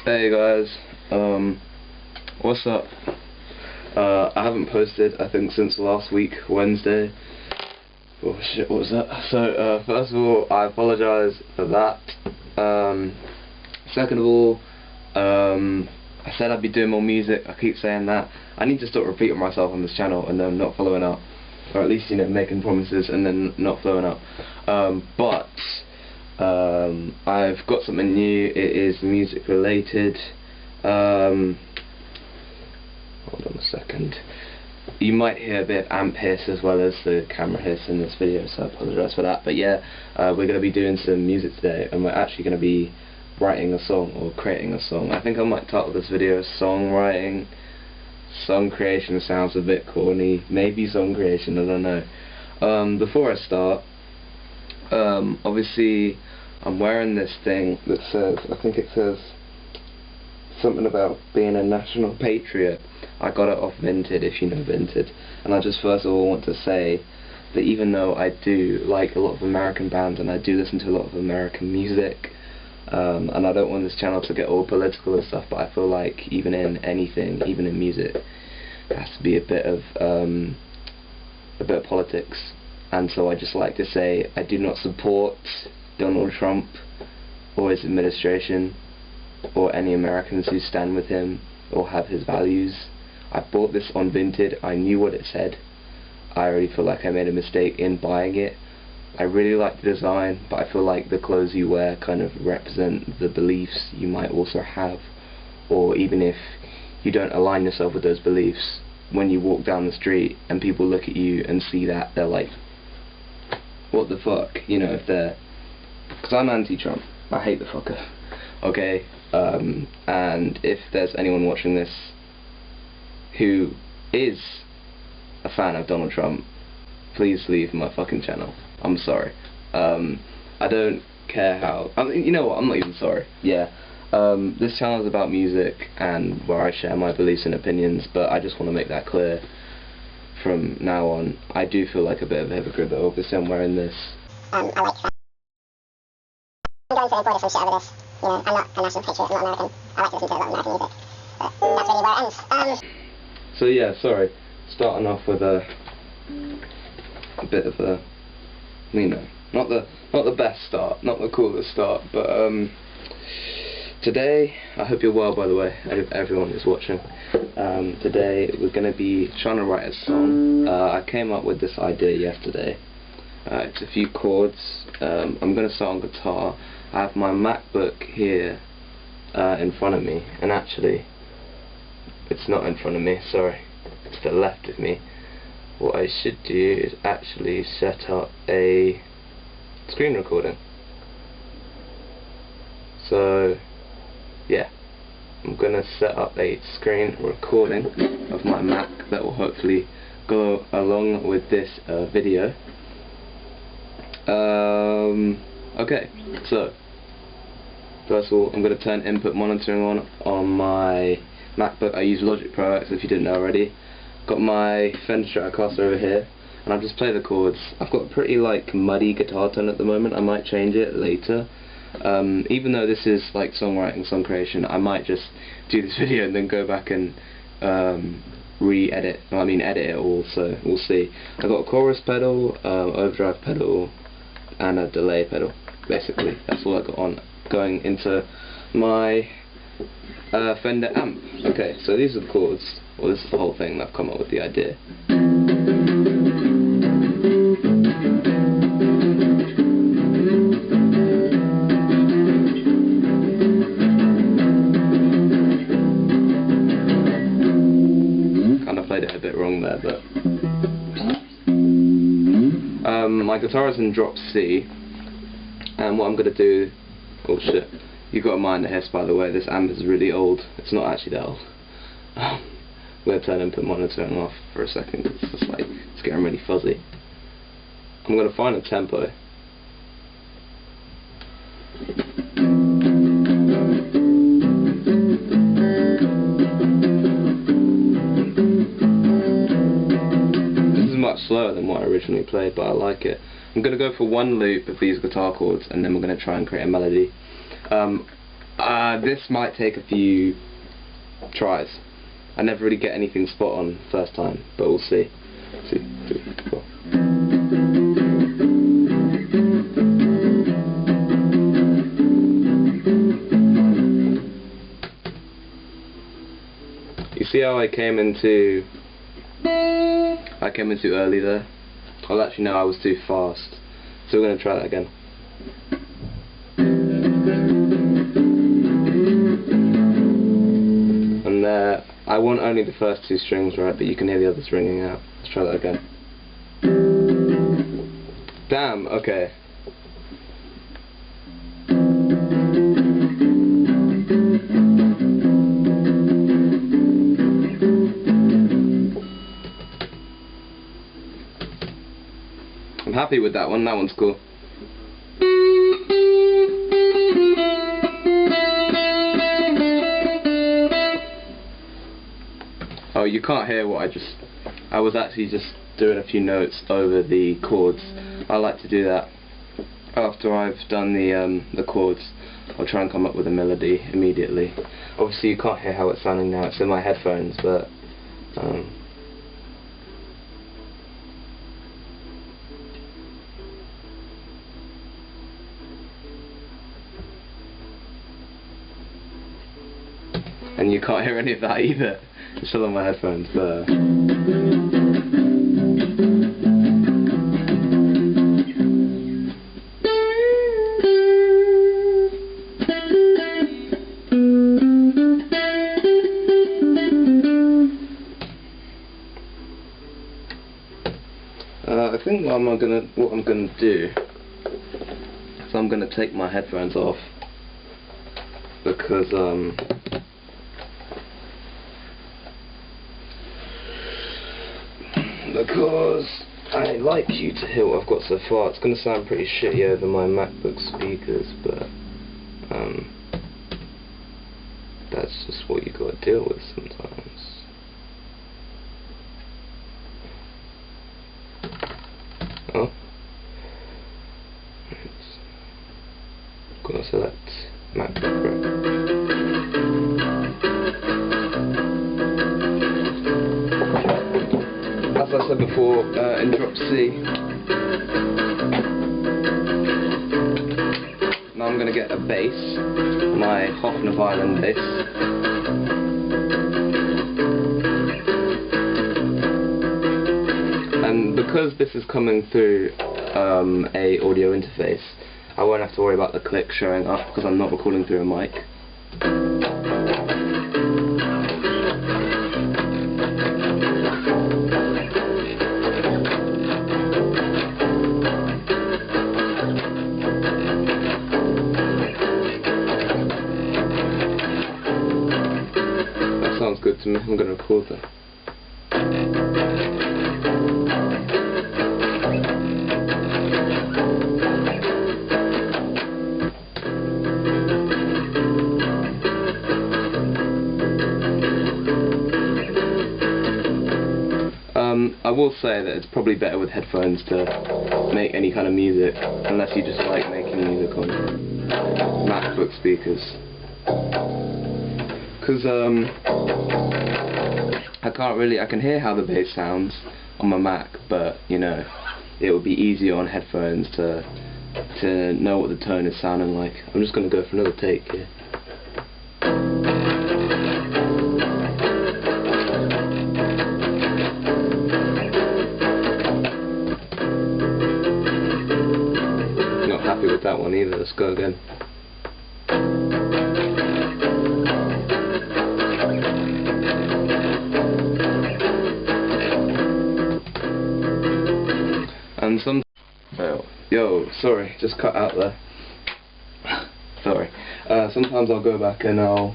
Hey guys, what's up? I haven't posted, I think, since last week, Wednesday. Oh shit, what was that? So, first of all, I apologise for that. Second of all, I said I'd be doing more music. I keep saying that. I need to stop repeating myself on this channel and then not following up. Or at least, you know, making promises and then not following up. I've got something new. It is music related. Hold on a second. You might hear a bit of amp hiss as well as the camera hiss in this video, so I apologise for that. But yeah, we're going to be doing some music today, and we're actually going to be writing a song, or creating a song. I think I might title this video Songwriting. Song creation sounds a bit corny. Maybe song creation, I don't know. Before I start, obviously I'm wearing this thing that says, I think it says something about being a national patriot. I got it off Vinted, if you know Vinted. And I just first of all want to say that even though I do like a lot of American bands and I do listen to a lot of American music, and I don't want this channel to get all political and stuff, but I feel like even in anything, even in music, there has to be a bit of politics. And so I just like to say I do not support Donald Trump or his administration or any Americans who stand with him or have his values. I bought this on Vinted. I knew what it said. I already feel like I made a mistake in buying it. I really like the design, but I feel like the clothes you wear kind of represent the beliefs you might also have, or even if you don't align yourself with those beliefs, when you walk down the street and people look at you and see that, they're like, what the fuck, you know, if they're, because I'm anti-Trump, I hate the fucker, okay, and if there's anyone watching this who is a fan of Donald Trump, please leave my fucking channel. I'm sorry. I don't care how, I mean, you know what, I'm not even sorry. Yeah, this channel is about music and where I share my beliefs and opinions, but I just want to make that clear from now on. I do feel like a bit of a hypocrite though, obviously I'm wearing this. I like that. I'm going to embroider some shit over this. You know, I'm not a national patriot, I'm not American. I like to listen to a lot of American music. But that's really where it ends. So yeah, sorry. Starting off with a bit of a, you know, not the best start, not the coolest start, but today, I hope you're well by the way, I hope everyone is watching. Today we're going to be trying to write a song. I came up with this idea yesterday. It's a few chords. I'm going to start on guitar. I have my MacBook here in front of me, and actually it's not in front of me, sorry, it's to the left of me. What I should do is actually set up a screen recording. So yeah, I'm gonna set up a screen recording of my Mac that will hopefully go along with this video. Okay, so first of all I'm going to turn input monitoring on my MacBook. I use Logic Pro X, if you didn't know already. Got my Fender Stratocaster over here, and I'll just play the chords. I've got a pretty like muddy guitar tone at the moment. I might change it later. Even though this is like songwriting, song creation, I might just do this video and then go back and edit it all, so we'll see. I've got a chorus pedal, overdrive pedal, and a delay pedal. Basically, that's all I got on going into my Fender amp. Okay, so these are the chords. Well, this is the whole thing that I've come up with the idea. Kind of played it a bit wrong there, but my guitar is in drop C, and what I'm going to do, oh shit, you've got to mind the hiss by the way, this amp is really old, it's not actually that old. I'm going to turn input monitoring off for a second because it's just like, it's getting really fuzzy. I'm going to find a tempo. Much slower than what I originally played, but I like it. I'm going to go for one loop of these guitar chords and then we're going to try and create a melody. This might take a few tries. I never really get anything spot on first time, but we'll see. 2, 3, 4. You see how I came into early there? Well, actually no, I was too fast. So we're going to try that again. And there, I want only the first 2 strings right, but you can hear the others ringing out. Let's try that again. Damn, okay. I'm happy with that one, that one's cool. Oh, you can't hear what I was actually just doing a few notes over the chords. I like to do that after I've done the chords. I'll try and come up with a melody immediately. Obviously you can't hear how it's sounding now, it's in my headphones, but and you can't hear any of that either. It's still on my headphones, but I think what I'm gonna do is I'm gonna take my headphones off because I like you to hear what I've got so far. It's going to sound pretty shitty over my MacBook speakers, but that's just what you got to deal with sometimes. Oh, I'm going to select MacBook Pro. As I said before, in drop C. Now I'm going to get a bass, my Hofner violin bass. And because this is coming through a audio interface, I won't have to worry about the click showing up because I'm not recording through a mic. Sounds good to me. I'm going to record that. I will say that it's probably better with headphones to make any kind of music, unless you just like making music on MacBook speakers. Because I can hear how the bass sounds on my Mac, but you know, it would be easier on headphones to know what the tone is sounding like. I'm just going to go for another take here. Not happy with that one either, let's go again. And some yo, sorry, just cut out there. Sorry. Sometimes I'll go back and I'll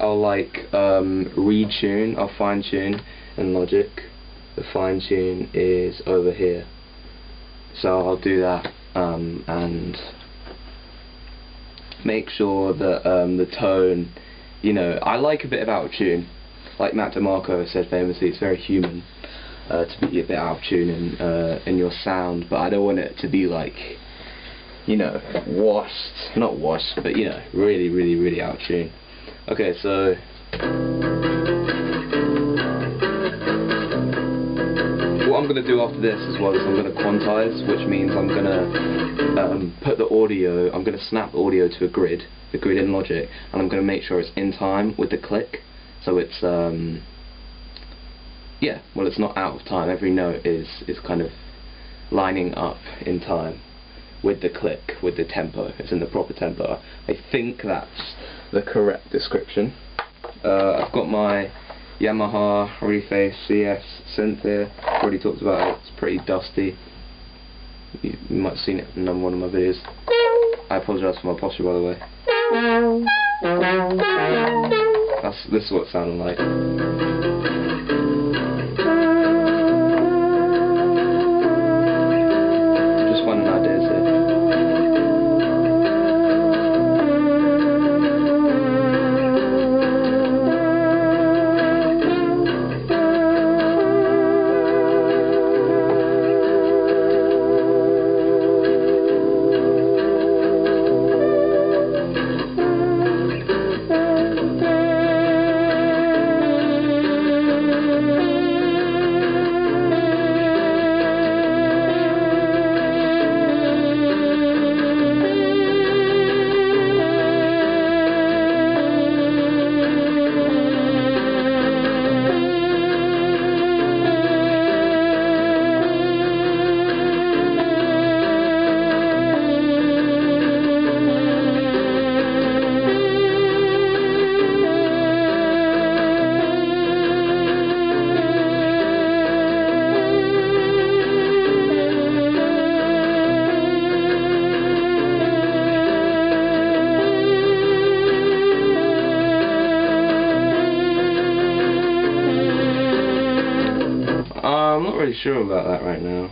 like retune, I'll fine tune in Logic. The fine tune is over here. So I'll do that and make sure that the tone, you know, I like a bit of out of tune. Like Matt DeMarco said famously, it's very human to be a bit out of tune in your sound, but I don't want it to be like you know, not washed, but you know, really, really, really out of tune. Okay, so what I'm going to do after this as well is I'm going to quantize, which means I'm going to put the audio, I'm going to snap the audio to a grid, the grid in Logic, and I'm going to make sure it's in time with the click, so it's yeah, well, it's not out of time. Every note is kind of lining up in time with the click, with the tempo. It's in the proper tempo. I think that's the correct description. I've got my Yamaha Reface CS synth here. Already talked about it. It's pretty dusty. You might have seen it in one of my videos. I apologise for my posture, by the way. This is what it sounded like. I'm not really sure about that right now.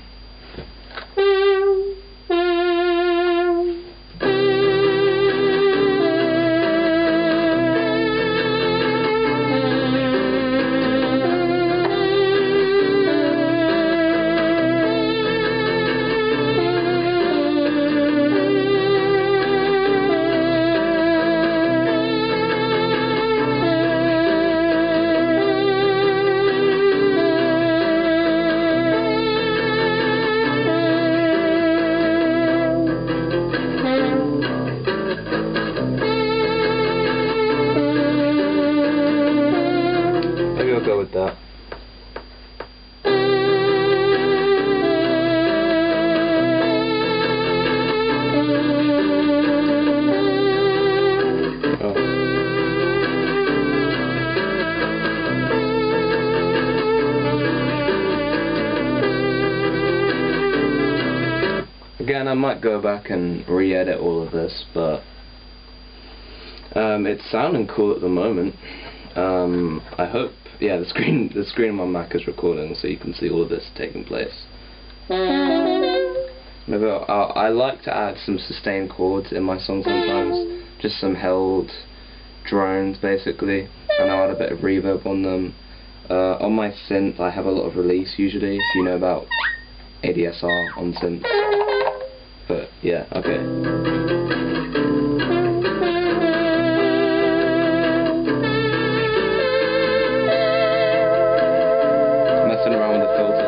I'll go with that. Again, I might go back and re-edit all of this, but it's sounding cool at the moment. I hope, yeah, the screen of my Mac is recording, so you can see all of this taking place. Maybe I like to add some sustained chords in my song sometimes, just some held drones basically, and I'll add a bit of reverb on them. On my synth I have a lot of release usually, if you know about ADSR on synth. But yeah, okay. Around with the filter.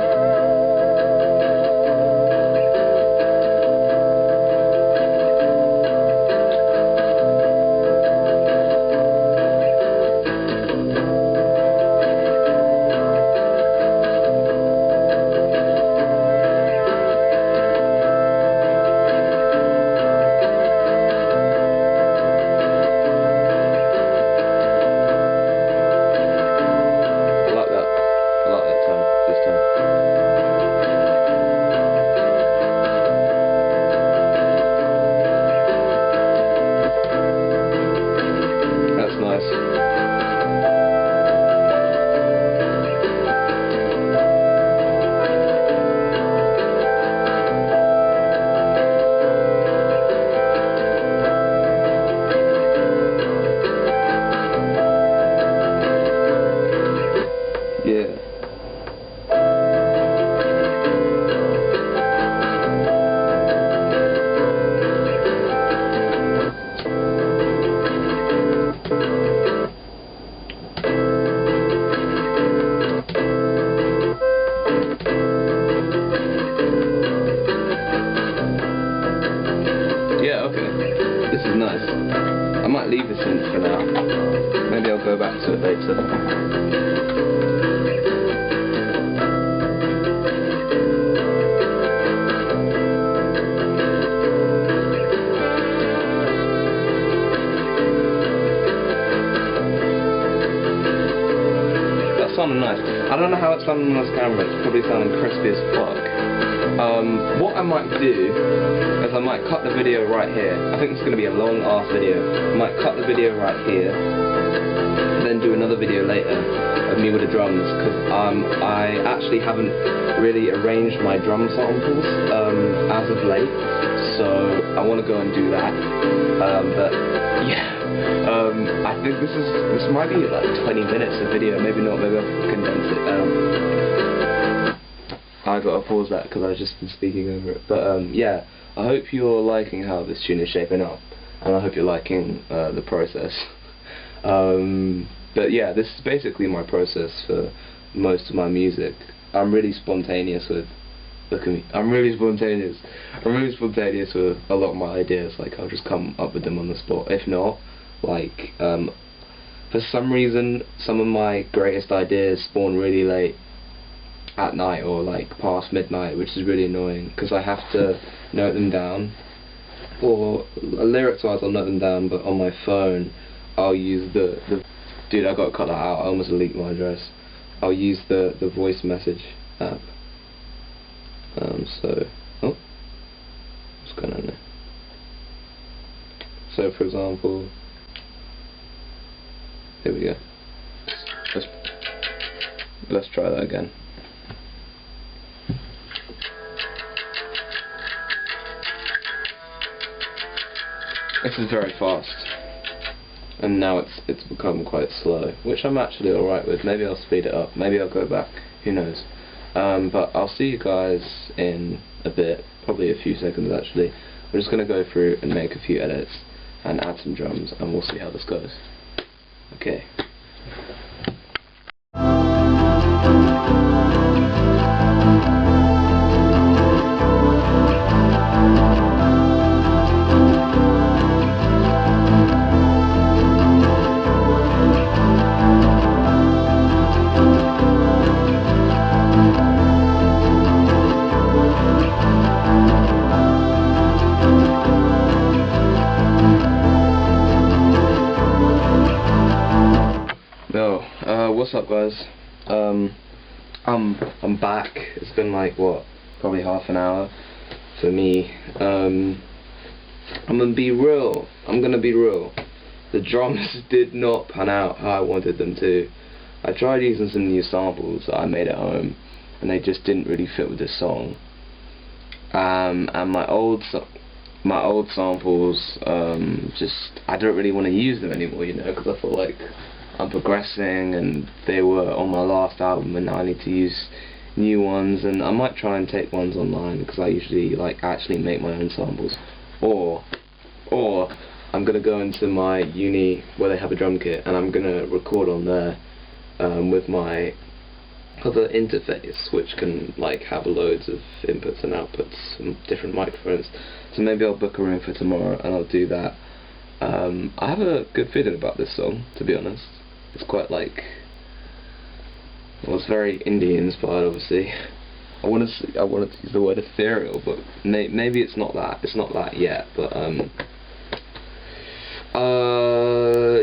synth for now. Maybe I'll go back to it later. Sounding nice. I don't know how it's sounding on this camera, it's probably sounding crispy as fuck. What I might do is I might cut the video right here. I think it's going to be a long ass video. I might cut the video right here, and then do another video later of me with the drums, because I actually haven't really arranged my drum samples as of late, so I want to go and do that. But yeah. I think this might be like 20 minutes of video, maybe not, maybe I'll condense it down. I gotta pause that because I've just been speaking over it. But yeah, I hope you're liking how this tune is shaping up, and I hope you're liking the process. But yeah, this is basically my process for most of my music. I'm really spontaneous with, look at me, I'm really spontaneous with a lot of my ideas. Like, I'll just come up with them on the spot. If not, like, for some reason, some of my greatest ideas spawn really late at night, or like past midnight, which is really annoying, because I have to note them down, or lyrics wise I'll note them down, but on my phone I'll use the dude, I gotta cut that out, I almost leaked my address. I'll use the voice message app. So, oh, what's going on there? So for example, here we go. Let's try that again. This is very fast, and now it's become quite slow, which I'm actually alright with. Maybe I'll speed it up, maybe I'll go back, who knows. But I'll see you guys in a bit, probably a few seconds actually. I'm just going to go through and make a few edits and add some drums, and we'll see how this goes. Okay. What's up, guys? I'm back. It's been like, what, probably half an hour for me. I'm gonna be real. The drums did not pan out how I wanted them to. I tried using some new samples that I made at home, and they just didn't really fit with this song. And my old samples, just, I don't really want to use them anymore, you know, because I feel like I'm progressing, and they were on my last album, and now I need to use new ones. And I might try and take ones online, because I usually like actually make my own samples, or I'm gonna go into my uni where they have a drum kit, and I'm gonna record on there with my other interface, which can like have loads of inputs and outputs from different microphones. So maybe I'll book a room for tomorrow and I'll do that. I have a good feeling about this song, to be honest. It's quite like, well, it's very indie inspired, obviously. I wanted to use the word ethereal, but maybe it's not that. It's not that yet, but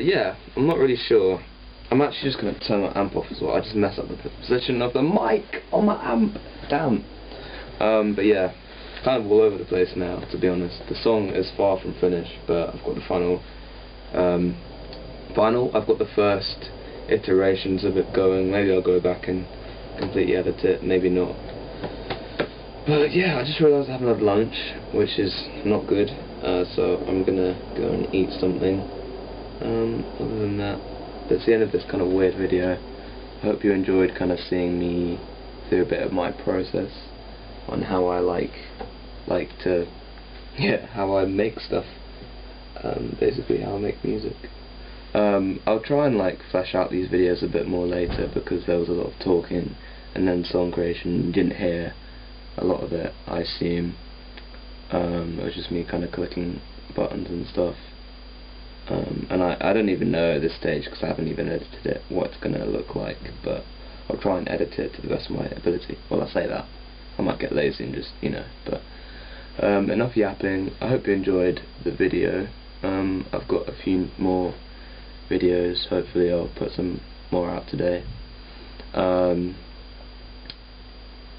yeah, I'm not really sure. I'm actually just gonna turn my amp off as well. I just messed up the position of the mic on my amp. Damn. But yeah, kind of all over the place now, to be honest. The song is far from finished, but I've got the final. I've got the first iterations of it going. Maybe I'll go back and completely edit it, maybe not. But yeah, I just realised I haven't had lunch, which is not good, so I'm gonna go and eat something. Other than that, that's the end of this kind of weird video. I hope you enjoyed kind of seeing me through a bit of my process on how I like to, yeah, how I make stuff, basically how I make music. I'll try and like flesh out these videos a bit more later, because there was a lot of talking and then song creation. You didn't hear a lot of it, I assume. It was just me kind of clicking buttons and stuff. and I don't even know at this stage, because I haven't even edited it, what it's going to look like, but I'll try and edit it to the best of my ability. Well, I say that, I might get lazy and just, but enough yapping. I hope you enjoyed the video. I've got a few more videos, hopefully I'll put some more out today.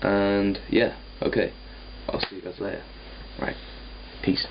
And yeah, okay, I'll see you guys later. Right, peace.